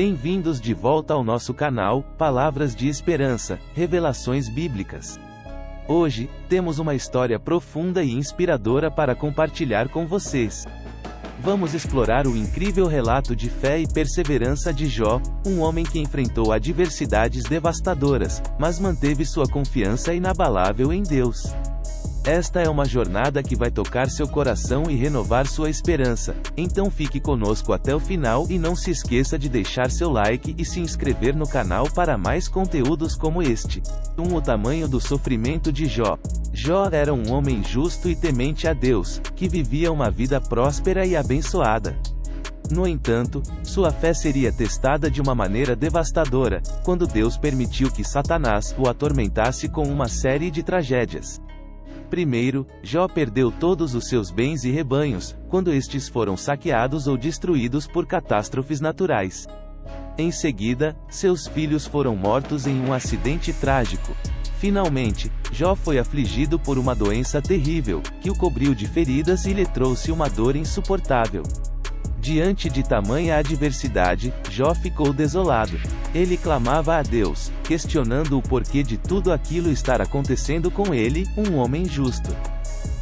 Bem-vindos de volta ao nosso canal, Palavras de Esperança, Revelações Bíblicas. Hoje, temos uma história profunda e inspiradora para compartilhar com vocês. Vamos explorar o incrível relato de fé e perseverança de Jó, um homem que enfrentou adversidades devastadoras, mas manteve sua confiança inabalável em Deus. Esta é uma jornada que vai tocar seu coração e renovar sua esperança, então fique conosco até o final e não se esqueça de deixar seu like e se inscrever no canal para mais conteúdos como este. O tamanho do sofrimento de Jó. Jó era um homem justo e temente a Deus, que vivia uma vida próspera e abençoada. No entanto, sua fé seria testada de uma maneira devastadora, quando Deus permitiu que Satanás o atormentasse com uma série de tragédias. Primeiro, Jó perdeu todos os seus bens e rebanhos, quando estes foram saqueados ou destruídos por catástrofes naturais. Em seguida, seus filhos foram mortos em um acidente trágico. Finalmente, Jó foi afligido por uma doença terrível, que o cobriu de feridas e lhe trouxe uma dor insuportável. Diante de tamanha adversidade, Jó ficou desolado. Ele clamava a Deus, questionando o porquê de tudo aquilo estar acontecendo com ele, um homem justo.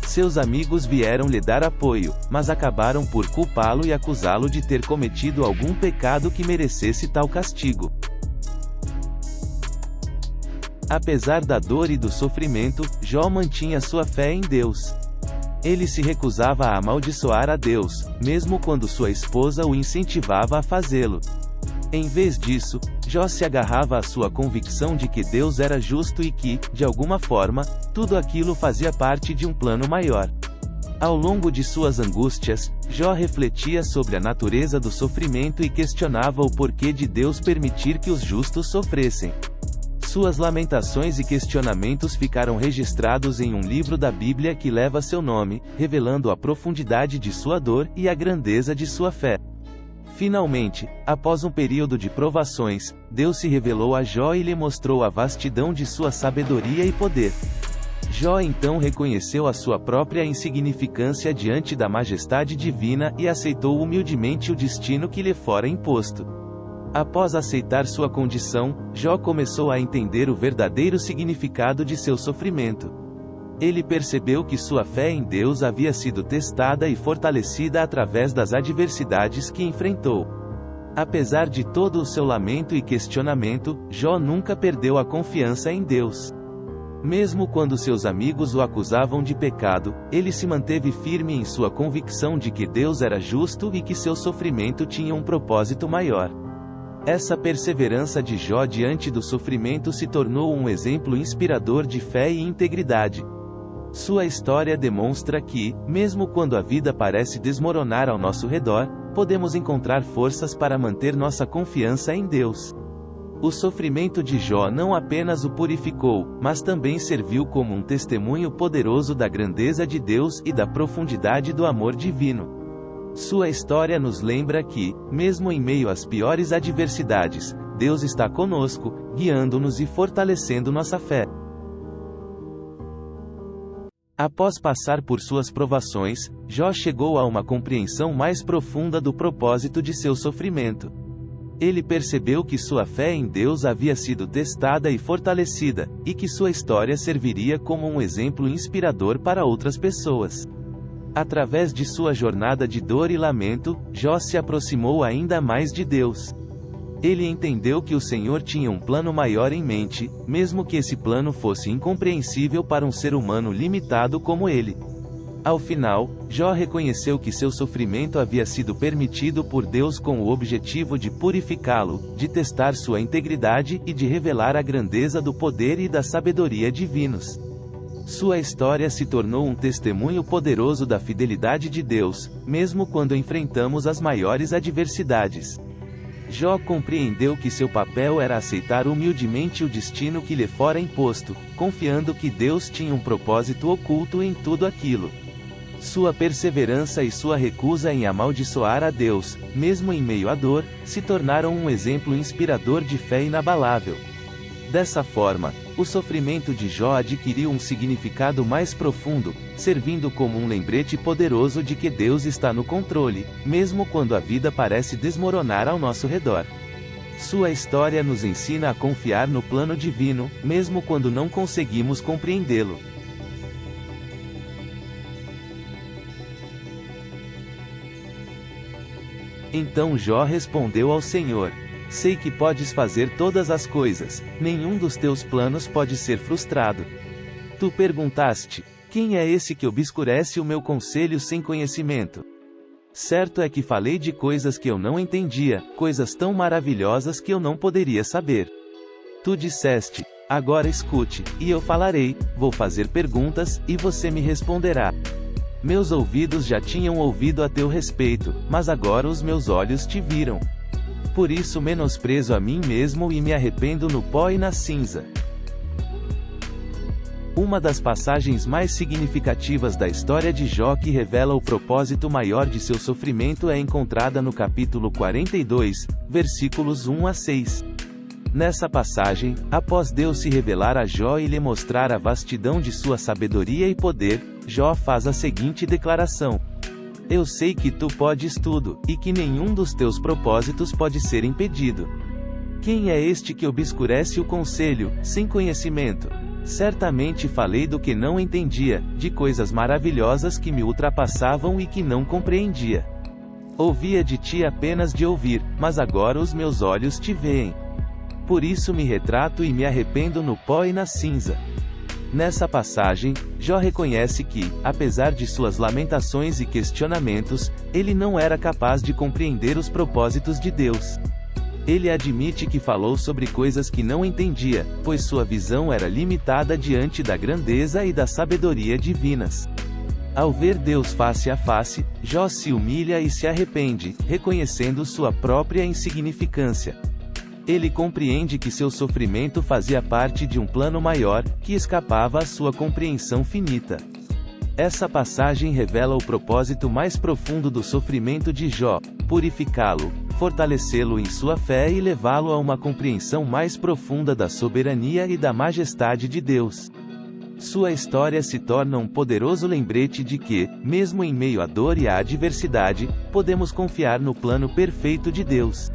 Seus amigos vieram lhe dar apoio, mas acabaram por culpá-lo e acusá-lo de ter cometido algum pecado que merecesse tal castigo. Apesar da dor e do sofrimento, Jó mantinha sua fé em Deus. Ele se recusava a amaldiçoar a Deus, mesmo quando sua esposa o incentivava a fazê-lo. Em vez disso, Jó se agarrava à sua convicção de que Deus era justo e que, de alguma forma, tudo aquilo fazia parte de um plano maior. Ao longo de suas angústias, Jó refletia sobre a natureza do sofrimento e questionava o porquê de Deus permitir que os justos sofressem. Suas lamentações e questionamentos ficaram registrados em um livro da Bíblia que leva seu nome, revelando a profundidade de sua dor e a grandeza de sua fé. Finalmente, após um período de provações, Deus se revelou a Jó e lhe mostrou a vastidão de sua sabedoria e poder. Jó então reconheceu a sua própria insignificância diante da majestade divina e aceitou humildemente o destino que lhe fora imposto. Após aceitar sua condição, Jó começou a entender o verdadeiro significado de seu sofrimento. Ele percebeu que sua fé em Deus havia sido testada e fortalecida através das adversidades que enfrentou. Apesar de todo o seu lamento e questionamento, Jó nunca perdeu a confiança em Deus. Mesmo quando seus amigos o acusavam de pecado, ele se manteve firme em sua convicção de que Deus era justo e que seu sofrimento tinha um propósito maior. Essa perseverança de Jó diante do sofrimento se tornou um exemplo inspirador de fé e integridade. Sua história demonstra que, mesmo quando a vida parece desmoronar ao nosso redor, podemos encontrar forças para manter nossa confiança em Deus. O sofrimento de Jó não apenas o purificou, mas também serviu como um testemunho poderoso da grandeza de Deus e da profundidade do amor divino. Sua história nos lembra que, mesmo em meio às piores adversidades, Deus está conosco, guiando-nos e fortalecendo nossa fé. Após passar por suas provações, Jó chegou a uma compreensão mais profunda do propósito de seu sofrimento. Ele percebeu que sua fé em Deus havia sido testada e fortalecida, e que sua história serviria como um exemplo inspirador para outras pessoas. Através de sua jornada de dor e lamento, Jó se aproximou ainda mais de Deus. Ele entendeu que o Senhor tinha um plano maior em mente, mesmo que esse plano fosse incompreensível para um ser humano limitado como ele. Ao final, Jó reconheceu que seu sofrimento havia sido permitido por Deus com o objetivo de purificá-lo, de testar sua integridade e de revelar a grandeza do poder e da sabedoria divinos. Sua história se tornou um testemunho poderoso da fidelidade de Deus, mesmo quando enfrentamos as maiores adversidades. Jó compreendeu que seu papel era aceitar humildemente o destino que lhe fora imposto, confiando que Deus tinha um propósito oculto em tudo aquilo. Sua perseverança e sua recusa em amaldiçoar a Deus, mesmo em meio à dor, se tornaram um exemplo inspirador de fé inabalável. Dessa forma, o sofrimento de Jó adquiriu um significado mais profundo, servindo como um lembrete poderoso de que Deus está no controle, mesmo quando a vida parece desmoronar ao nosso redor. Sua história nos ensina a confiar no plano divino, mesmo quando não conseguimos compreendê-lo. Então Jó respondeu ao Senhor: sei que podes fazer todas as coisas, nenhum dos teus planos pode ser frustrado. Tu perguntaste: quem é esse que obscurece o meu conselho sem conhecimento? Certo é que falei de coisas que eu não entendia, coisas tão maravilhosas que eu não poderia saber. Tu disseste: agora escute, e eu falarei, vou fazer perguntas, e você me responderá. Meus ouvidos já tinham ouvido a teu respeito, mas agora os meus olhos te viram. Por isso menosprezo a mim mesmo e me arrependo no pó e na cinza. Uma das passagens mais significativas da história de Jó que revela o propósito maior de seu sofrimento é encontrada no capítulo 42, versículos 1 a 6. Nessa passagem, após Deus se revelar a Jó e lhe mostrar a vastidão de sua sabedoria e poder, Jó faz a seguinte declaração: eu sei que tu podes tudo, e que nenhum dos teus propósitos pode ser impedido. Quem é este que obscurece o conselho, sem conhecimento? Certamente falei do que não entendia, de coisas maravilhosas que me ultrapassavam e que não compreendia. Ouvia de ti apenas de ouvir, mas agora os meus olhos te veem. Por isso me retrato e me arrependo no pó e na cinza. Nessa passagem, Jó reconhece que, apesar de suas lamentações e questionamentos, ele não era capaz de compreender os propósitos de Deus. Ele admite que falou sobre coisas que não entendia, pois sua visão era limitada diante da grandeza e da sabedoria divinas. Ao ver Deus face a face, Jó se humilha e se arrepende, reconhecendo sua própria insignificância. Ele compreende que seu sofrimento fazia parte de um plano maior, que escapava à sua compreensão finita. Essa passagem revela o propósito mais profundo do sofrimento de Jó: purificá-lo, fortalecê-lo em sua fé e levá-lo a uma compreensão mais profunda da soberania e da majestade de Deus. Sua história se torna um poderoso lembrete de que, mesmo em meio à dor e à adversidade, podemos confiar no plano perfeito de Deus.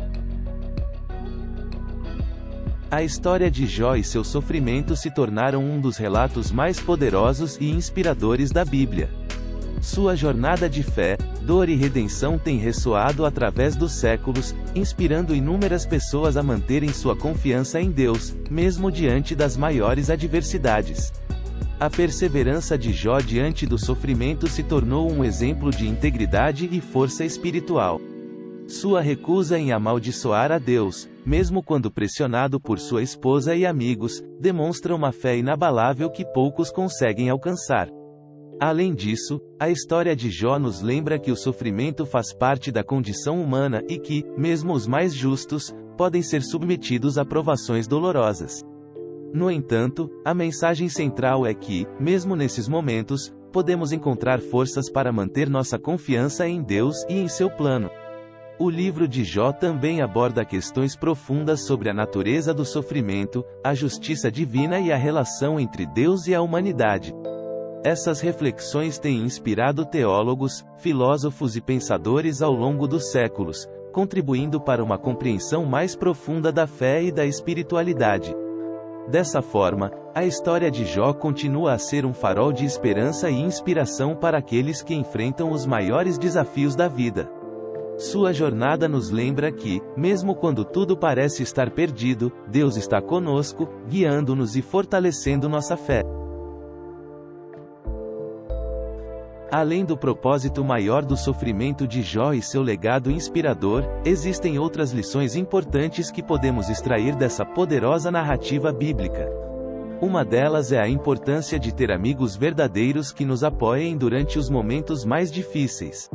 A história de Jó e seu sofrimento se tornaram um dos relatos mais poderosos e inspiradores da Bíblia. Sua jornada de fé, dor e redenção tem ressoado através dos séculos, inspirando inúmeras pessoas a manterem sua confiança em Deus, mesmo diante das maiores adversidades. A perseverança de Jó diante do sofrimento se tornou um exemplo de integridade e força espiritual. Sua recusa em amaldiçoar a Deus, mesmo quando pressionado por sua esposa e amigos, demonstra uma fé inabalável que poucos conseguem alcançar. Além disso, a história de Jó nos lembra que o sofrimento faz parte da condição humana e que, mesmo os mais justos, podem ser submetidos a provações dolorosas. No entanto, a mensagem central é que, mesmo nesses momentos, podemos encontrar forças para manter nossa confiança em Deus e em seu plano. O livro de Jó também aborda questões profundas sobre a natureza do sofrimento, a justiça divina e a relação entre Deus e a humanidade. Essas reflexões têm inspirado teólogos, filósofos e pensadores ao longo dos séculos, contribuindo para uma compreensão mais profunda da fé e da espiritualidade. Dessa forma, a história de Jó continua a ser um farol de esperança e inspiração para aqueles que enfrentam os maiores desafios da vida. Sua jornada nos lembra que, mesmo quando tudo parece estar perdido, Deus está conosco, guiando-nos e fortalecendo nossa fé. Além do propósito maior do sofrimento de Jó e seu legado inspirador, existem outras lições importantes que podemos extrair dessa poderosa narrativa bíblica. Uma delas é a importância de ter amigos verdadeiros que nos apoiem durante os momentos mais difíceis.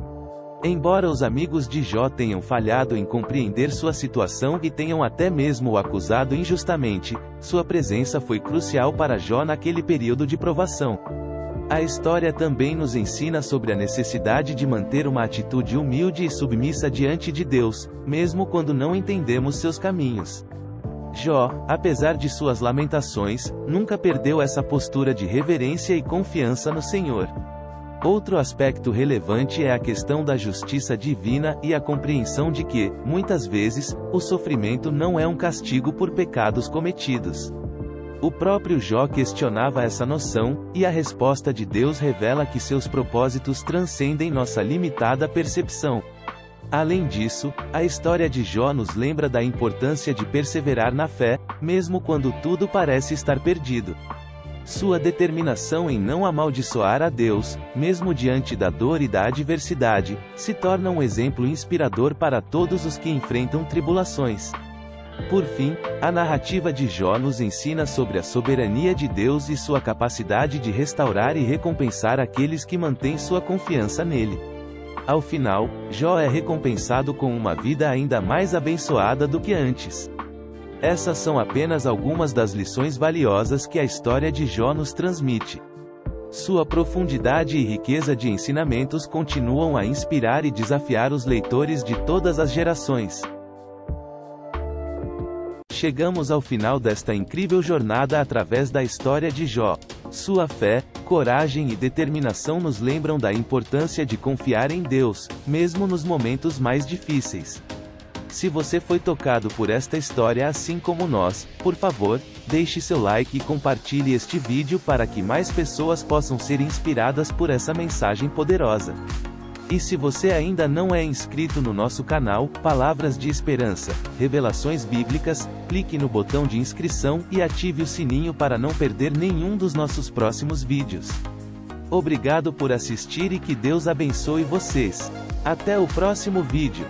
Embora os amigos de Jó tenham falhado em compreender sua situação e tenham até mesmo o acusado injustamente, sua presença foi crucial para Jó naquele período de provação. A história também nos ensina sobre a necessidade de manter uma atitude humilde e submissa diante de Deus, mesmo quando não entendemos seus caminhos. Jó, apesar de suas lamentações, nunca perdeu essa postura de reverência e confiança no Senhor. Outro aspecto relevante é a questão da justiça divina e a compreensão de que, muitas vezes, o sofrimento não é um castigo por pecados cometidos. O próprio Jó questionava essa noção, e a resposta de Deus revela que seus propósitos transcendem nossa limitada percepção. Além disso, a história de Jó nos lembra da importância de perseverar na fé, mesmo quando tudo parece estar perdido. Sua determinação em não amaldiçoar a Deus, mesmo diante da dor e da adversidade, se torna um exemplo inspirador para todos os que enfrentam tribulações. Por fim, a narrativa de Jó nos ensina sobre a soberania de Deus e sua capacidade de restaurar e recompensar aqueles que mantêm sua confiança nele. Ao final, Jó é recompensado com uma vida ainda mais abençoada do que antes. Essas são apenas algumas das lições valiosas que a história de Jó nos transmite. Sua profundidade e riqueza de ensinamentos continuam a inspirar e desafiar os leitores de todas as gerações. Chegamos ao final desta incrível jornada através da história de Jó. Sua fé, coragem e determinação nos lembram da importância de confiar em Deus, mesmo nos momentos mais difíceis. Se você foi tocado por esta história assim como nós, por favor, deixe seu like e compartilhe este vídeo para que mais pessoas possam ser inspiradas por essa mensagem poderosa. E se você ainda não é inscrito no nosso canal, Palavras de Esperança, Revelações Bíblicas, clique no botão de inscrição e ative o sininho para não perder nenhum dos nossos próximos vídeos. Obrigado por assistir e que Deus abençoe vocês. Até o próximo vídeo.